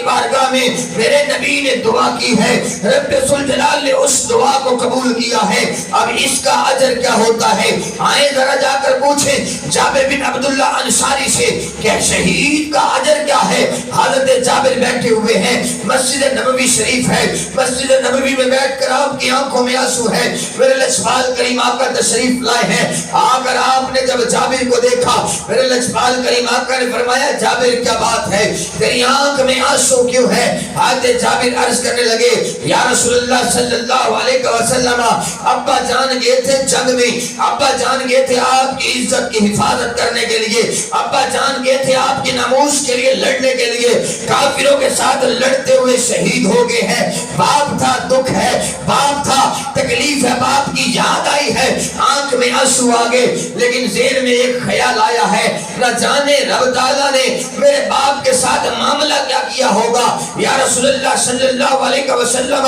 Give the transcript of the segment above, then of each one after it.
بارگاہ میں میرے نبی نے دعا کی ہے، رب ذوالجلال نے اس دعا کو قبول کیا ہے، اب اس کا اجر کیا ہوتا ہے؟ آئیں ذرا جا کر پوچھیں جابر بن عبداللہ انصاری سے کہ شہید کا اجر کیا ہے۔ حضرت جابر بیٹھے ہوئے ہیں، مسجد نبوی شریف ہے، مسجد نبوی میں بیٹھ کر آپ کی آنکھوں میں آنسو ہے، میرے لجپال کریم آقا تشریف لائے ہیں۔ اگر آپ نے جب جابر کو دیکھا، میرے لجپال کریم آقا نے فرمایا جابر کیا بات ہے، تیری آنکھ میں آنسو کیوں ہے؟ حضرت جابر عرض کرنے لگے یا رسول اللہ صلی اللہ علیہ وسلم، ابا جان گئے تھے جنگ میں، ابا جان گئے تھے آپ کی عزت کی حفاظت کرنے کے لیے، ابا جان گئے تھے آپ کی ناموس کے لیے لڑنے کے لیے، کافروں کے ساتھ لڑتے ہوئے شہید ہو گئے ہیں، باپ تھا دکھ ہے، باپ تھا تکلیف ہے، باپ کی یاد آئی ہے، آنکھ میں آنسو آگے، لیکن ذہن میں ایک خیال آیا ہے نہ جانے رب تعالیٰ نے میرے باپ کے ساتھ معاملہ کیا کیا ہوگا۔ یا رسول اللہ صلی اللہ علیہ وسلم،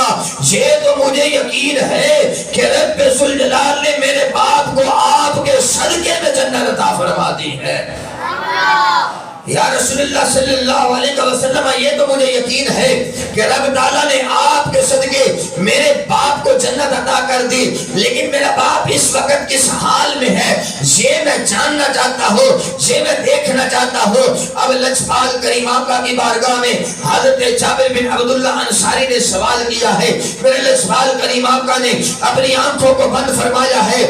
یہ تو مجھے یقین ہے کہ رب ذوالجلال نے میرے باپ کو آپ کے صدقے میں جنت عطا فرما دی ہے۔ یا رسول اللہ صلی اللہ علیہ وسلم، یہ تو مجھے یقین ہے کہ رب تعالیٰ نے آپ کے صدقے میرے باپ کو جنت عطا کر دی، لیکن میرا باپ اس وقت کس حال میں ہے یہ میں جاننا چاہتا ہوں، یہ میں دیکھنا چاہتا ہوں۔ اب لجپال کریم آقا کی بارگاہ میں حضرت جابر بن عبداللہ انصاری نے سوال کیا ہے، میرے لجپال کریم آقا نے اپنی آنکھوں کو بند فرمایا ہے،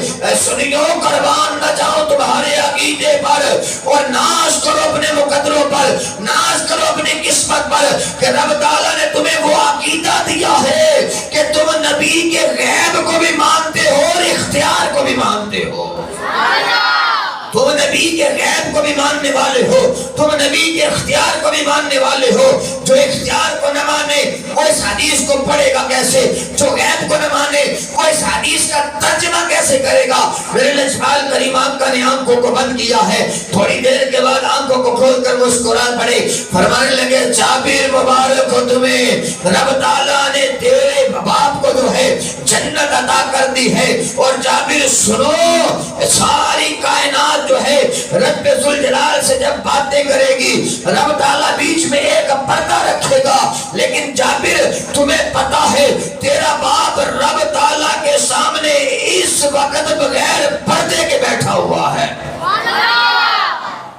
سنیو قربان نہ جاؤ تمہارے عقیدے پر، اور ناز کرو اپنے قدروں پر، ناز کرو اپنی قسمت پر کہ رب تعالیٰ نے تمہیں وہ عقیدہ دیا ہے کہ تم نبی کے غیب کو بھی مانتے ہو اور اختیار کو بھی مانتے ہو۔ تم نبی کے غیب کو بھی ماننے والے ہو، تم نبی کے اختیار کو بھی ماننے والے ہو۔ جو اختیار کو نہ مانے وہ اس حدیث کو پڑھے گا کیسے؟ جو غیب کو نہ مانے وہ اس حدیث کا ترجمہ کیسے کرے گا؟ میرے لجپال کریم آقا نے آنکھوں کو بند کیا ہے، تھوڑی دیر کے بعد آنکھوں کو کھول کر مسکرا پڑے، فرمانے لگے جابر مبارک ہو تمہیں، رب تعالیٰ نے تیرے باپ کو جو ہے جنت عطا کر دی ہے۔ اور جابر سنو، ساری کائنات جو ہے رب ذوالجلال سے جب باتیں کرے گی، رب تعالیٰ بیچ میں ایک پردہ رکھے گا، لیکن جابر تمہیں پتا ہے تیرا باپ رب تعالیٰ کے سامنے اس وقت بغیر پردے کے بیٹھا ہوا ہے۔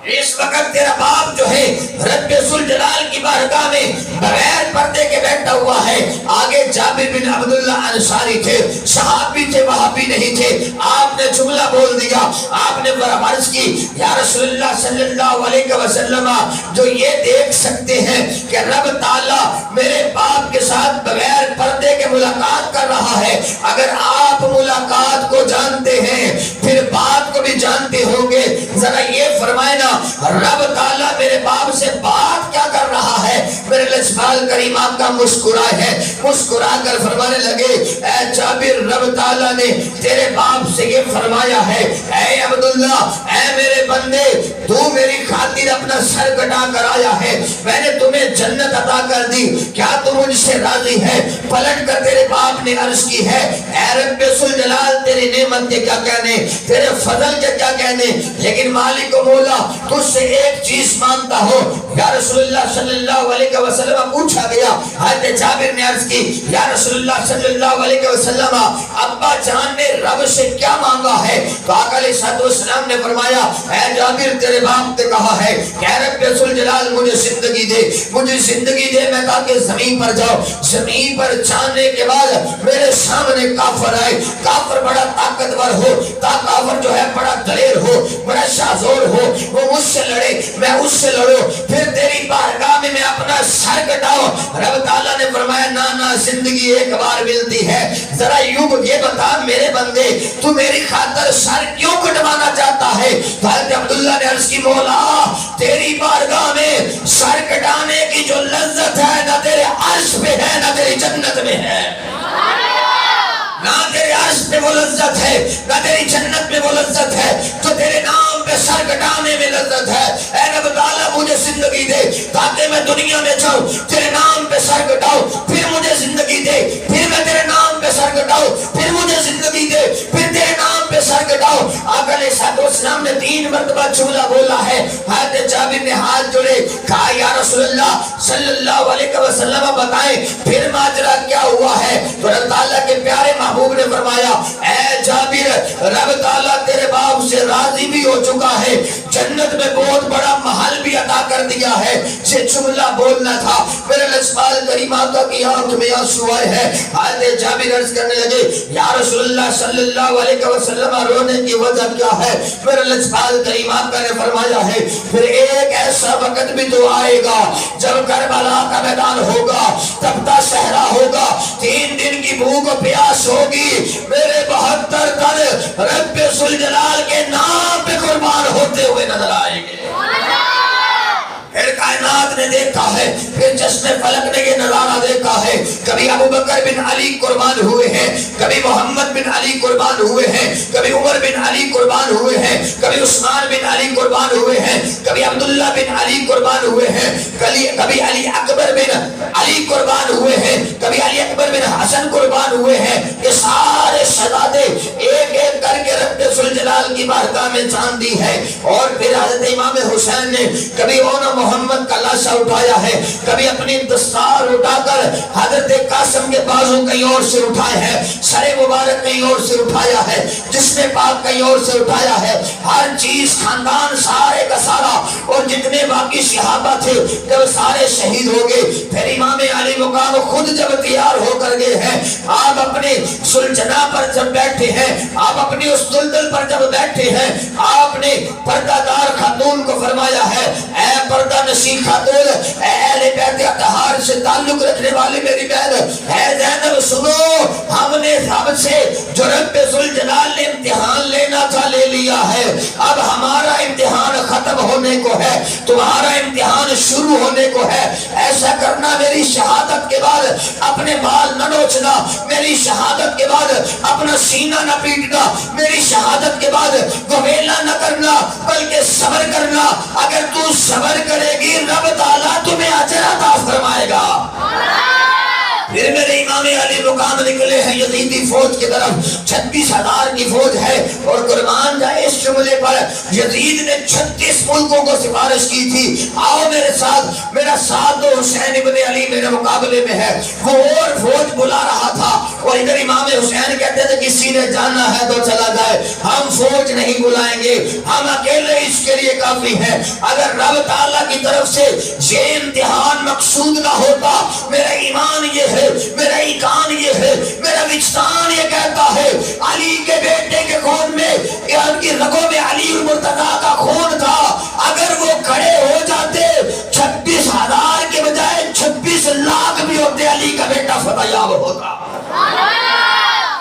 اس وقت تیرا باپ جو ہے رب ذوالجلال کی بارگاہ میں بغیر پردے کے بیٹھا ہوا ہے۔ آگے جابر بن عبداللہ انصاری تھے، صحابی تھے، وہابی نہیں تھے۔ آپ نے جملہ بول دیا، آپ نے عرض کی یا رسول اللہ صلی اللہ علیہ وسلم، جو یہ دیکھ سکتے ہیں کہ رب تعالیٰ میرے باپ کے ساتھ بغیر پردے کے ملاقات کر رہا ہے، اگر آپ ملاقات کو جانتے ہیں پھر بات کو بھی جانتے ہوں گے، ذرا یہ فرمائے نا رب تعالیٰ میرے باپ سے بات کیا کر رہا ہے؟ میرے لجپال کریم آقا مسکرائے ہیں، مسکرا کر فرمانے لگے اے جابر، رب تعالیٰ نے تیرے باپ سے یہ فرمایا ہے اے عبداللہ، اے میرے بندے، تو میری خاطر اپنا سر کٹا کر آیا ہے، میں نے تمہیں جنت عطا کر دی، کیا تم مجھ سے راضی ہے؟ پلٹ کر تیرے باپ نے عرض کی ہے اے رب ذوالجلال، تیری نعمت کے کیا کہنے، تیرے فضل کے کیا کہنے، لیکن مالک و مولا تجھ سے ایک چیز مانتا ہو۔ یا رسول اللہ صلی اللہ علیہ وسلم پوچھا گیا، حضرت جابر نے عرض کی یا رسول اللہ صلی اللہ علیہ وسلم، ابا جان نے رب سے کیا مانگا ہے؟ تو آقا علیہ السلام نے فرمایا اے جابر، تیرے باپ نے کہا ہے کہ رب ذوالجلال مجھے زندگی دے، مجھے زندگی دے، میں تاکہ زمین پر جاؤ۔ زمین پر جانے کے بعد میرے سامنے کافر آئے، کافر بڑا طاقتور ہو، کافر جو ہے بڑا دلیر ہو، بڑا شاذور ہو، وہ مجھ سے لڑے، میں اس سے لڑوں، پھر تیری بارگاہ میں اپنا سر کٹاؤں۔ رب تعالیٰ نے فرمایا نا نا، زندگی ایک بار ملتی ہے، ذرا یوں یہ بتا میرے بندے، تو میری خاطر سر کیوں کٹوانا چاہتا ہے؟ تو حضرت عبداللہ نے عرض کی مولا، تیری بارگاہ میں سر کٹانے کی جو لذت ہے نہ تیرے عرش پہ ہے نہ تیری جنت میں ہے، نہ تیرے عرش پہ وہ لذت ہے نہ تیری جنت میں وہ لذت ہے جو تیرے نام پہ سر کٹانے میں لذت ہے۔ اے رب تعالیٰ مجھے زندگی دے تاکہ میں دنیا میں جاؤں، تیرے نام پہ سر کٹاؤں، پھر مجھے زندگی دے، پھر میں تیرے نام پہ سر کٹاؤں، پھر مجھے زندگی دے، پھر تیرے نام پہ سر کٹاؤں۔ آقا علیہ السلام نے 3 3 مرتبہ جملہ بولا ہے. حضرت جابر نے ہاتھ جوڑے, کہا یا رسول اللہ صلی اللہ علیہ وسلم بتائیں پھر ماجرا کیا ہوا ہے. تو رب تعالیٰ کے پیارے محبوب نے فرمایا, اے جابر, رب تعالیٰ تیرے باپ سے راضی بھی ہو چکا ہے, جنت میں بہت بڑا محل بھی عطا کر دیا ہے. یہ جملہ بولنا تھا. میرے لسپال کریم آقا کی آنکھ میں آنسو آئے ہیں. حضرت جابر عرض کرنے لگے, یا رسول اللہ صلی اللہ علیہ وسلم رونے کی وجہ کیا ہے؟ میرے لسپال کریم آقا نے فرمایا ہے, پھر ایک ایسا وقت بھی تو آئے گا جب کربلا کا میدان ہوگا, تپتا صحرا ہوگا, 3 دن کی بھوک و پیاس ہوگی, میرے 72 تن رب ذوالجلال کے نام پہ قربان ہوتے ہوئے نظر آئیں گے. پھر کائنات نے دیکھا ہے, پھر چشم فلک نے یہ نظارہ دیکھا ہے. کبھی ابو بکر بن علی قربان ہوئے ہیں, کبھی محمد بن علی قربان ہوئے ہیں, کبھی عمر بن علی قربان ہوئے ہیں, کبھی عثمان بن علی قربان ہوئے ہیں, کبھی عبداللہ بن علی قربان ہوئے ہیں, کبھی علی اکبر بن علی قربان ہوئے ہیں, کبھی علی اکبر بن حسن قربان ہوئے ہیں. یہ سارے شہزادے ایک ایک کر کے رب ذوالجلال کی بارگاہ میں جان دی ہے. اور پھر حضرت امام حسین نے کبھی محمد کا لاشا اٹھایا ہے, کبھی اپنی دستار اٹھا کر حضرت قاسم کے بازو کہیں اور سے اٹھائے ہیں, سر مبارک کہیں اور سے اٹھایا ہے, جسم پاک کہیں اور سے اٹھایا ہے. ہر چیز خاندان سارے کا سارا اور جتنے باقی صحابہ تھے جب سارے شہید ہو گئے, پھر امام علی مقام خود جب تیار ہو کر گئے ہیں, آپ اپنے سلجنا پر جب بیٹھے ہیں, آپ اپنی اس دلدل پر جب بیٹھے ہیں, آپ نے پردہ دار خاتون کو فرمایا ہے, اے پردہ نشین خاتون, اے اہل بیت اطہار سے تعلق رکھنے والی میری بہن, اے زینب سنو, ہم نے رب سے جو رب ذوالجلال نے امتحان لینا تھا لے لیا ہے. اب ہمارا امتحان ختم ہونے کو ہے, تمہارا امتحان شروع ہونے کو ہے. ایسا کرنا, میری شہادت کے بعد اپنے بال نہ نوچنا, میری شہادت کے بعد اپنا سینہ نہ پیٹنا, میری شہادت کے بعد گویلا نہ کرنا, بلکہ صبر کرنا. اگر تو صبر کرے گی رب تعالیٰ تمہیں اجر عطا فرمائے گا. پھر میرے امام علی مقام نکلے ہیں یزیدی فوج کی طرف, 36,000 کی فوج ہے, اور قربان جائے اس جملے پر یزید نے 36 ملکوں کو سفارش کی تھی, آؤ میرے ساتھ, میرا ساتھ دو, حسین ابن علی میرے مقابلے میں ہے. وہ اور فوج بلا رہا تھا, اور ادھر امام حسین کہتے تھے کسی نے جانا ہے تو چلا جائے, ہم فوج نہیں بلائیں گے, ہم اکیلے اس کے لیے کافی ہیں. اگر رب تعالیٰ کی طرف سے یہ امتحان مقصود نہ ہوتا, میرا ایمان یہ ہے, میرا ایمان یہ ہے, میرا وجدان یہ کہتا ہے, علی کے بیٹے کے خون میں, ان کی رگوں میں علی المرتضیٰ کا خون تھا. اگر وہ کھڑے ہو جاتے 26,000 کے بجائے 26 لاکھ بھی ہوتے, علی کا بیٹا فتح یاب ہوتا.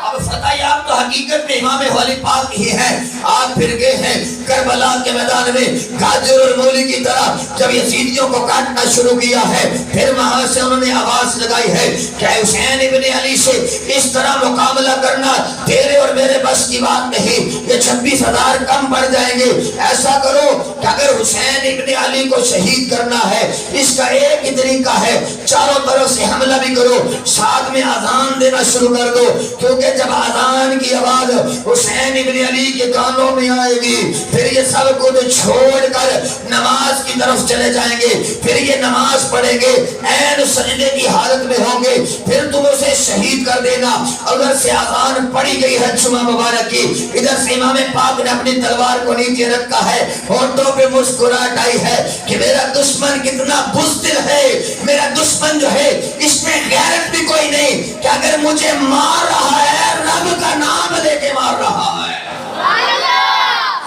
اب فتح یاب تو حقیقت میں امام والی پاک ہی ہے. آپ پھر گئے ہیں کربلا کے میدان میں, گاجر اور مولی کی طرح جب یزیدیوں کو کاٹنا شروع کیا ہے, پھر وہاں سے انہوں نے آواز لگائی ہے کہ حسین ابن علی سے اس طرح مقابلہ کرنا تیرے اور میرے بس کی بات نہیں, یہ 26,000 کم پڑ جائیں گے. ایسا کرو کہ اگر حسین ابن علی کو شہید کرنا ہے, اس کا ایک ہی طریقہ ہے, چاروں طرف سے حملہ بھی کرو, ساتھ میں اذان دینا شروع کر دو, کیونکہ جب اذان کی آواز حسین ابن علی کے کانوں میں آئے گی, پھر یہ سب کچھ چھوڑ کر نماز کی طرف چلے جائیں گے, پھر یہ نماز پڑھیں گے, عین سجدے کی حالت میں ہوں گے, پھر تم اسے شہید کر دینا. ادھر سے اذان پڑھی گئی ہے جمعہ مبارک کی, ادھر سے امام پاک نے اپنی تلوار کو نیچے رکھا ہے, ہونٹوں پہ مسکراہٹ آئی ہے کہ میرا دشمن کتنا بزدل ہے, میرا دشمن جو ہے اس میں غیرت بھی کوئی نہیں کہ اگر مجھے مار رہا ہے رب کا نام لے کے مار رہا ہے.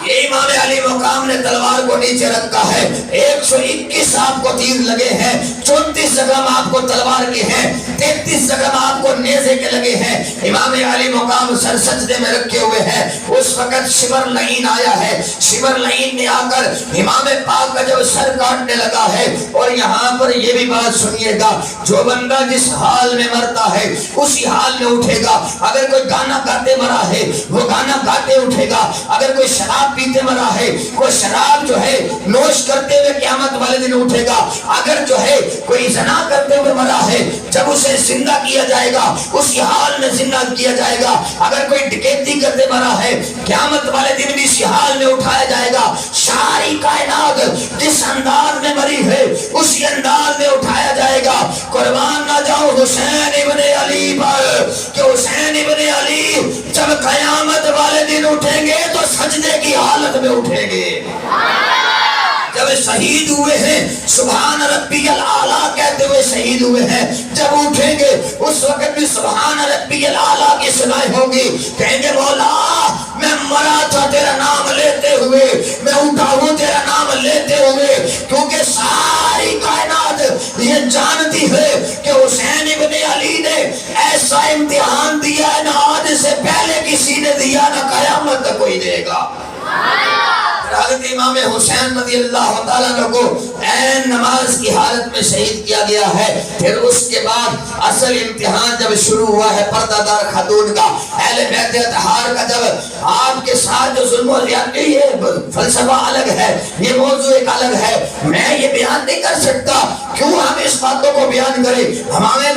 یہ امام علی مقام نے تلوار کو نیچے رکھا ہے, 121 آپ کو تیر لگے ہیں, 34 زخم آپ کو تلوار کے ہیں, 33 زخم آپ کو نیزے کے لگے ہیں. امام علی مقام سر سجدے میں رکھے ہوئے ہیں. اس وقت شمر لعین آیا ہے, شمر لعین نے آ کر امام پاک کا جب سر کاٹنے لگا ہے. اور یہاں پر یہ بھی بات سنیے گا, جو بندہ جس حال میں مرتا ہے اسی حال میں اٹھے گا. اگر کوئی گانا گاتے مرا ہے وہ گانا گاتے اٹھے گا, اگر کوئی شراب پیتے مرا ہے وہ شراب جو ہے نوش کرتے ہوئے قیامت والے دن اٹھے گا. اگر جو ہے کوئی زنا کرتے ہوئے مرا ہے, جب اسے سے زندہ کیا جائے گا، اسی حال میں زندہ کیا جائے گا۔ اگر کوئی ڈکیتی کرتے مرا ہے، قیامت والے دن بھی اسی حال میں اٹھایا جائے گا۔ ساری کائنات جس انداز میں مری ہے اسی انداز میں اٹھایا جائے گا۔ قربان نہ جاؤ حسین ابن علی پر، کہ حسین ابن علی جب قیامت والے دن اٹھیں گے تو سجدے کی حالت میں اٹھیں گے۔ جب شہید ہوئے ہیں سبحان ربی الاعلیٰ کہتے ہوئے شہید ہوئے ہیں، جب اٹھیں گے اس وقت بھی سبحان ربی الاعلیٰ کی سنائی ہوگی۔ کہیں گے مولا میں مرا تھا تیرا نام لیتے ہوئے، میں اٹھا ہوں تیرا نام لیتے ہوئے، کیونکہ ساری کائنات یہ جانتی ہے کہ حسین ابن علی نے ایسا امتحان دیا ہے نہ آج سے پہلے کسی نے دیا، نہ قیامت تک کوئی دے گا۔ حضرت امام حسین رضی اللہ تعالیٰ عنہ کو عین نماز کی حالت میں شہید کیا گیا ہے۔ پھر اس کے بعد اصل امتحان جب شروع ہوا ہے پردہ دار خاتون کا، اہل بیت اطہار کا، جب آپ کے ساتھ جو ظلم و زیادتی، یہ فلسفہ الگ ہے، یہ موضوع ایک الگ ہے، میں یہ بیان نہیں کر سکتا۔ کیوں ہم اس باتوں کو بیان کریں؟ ہمیں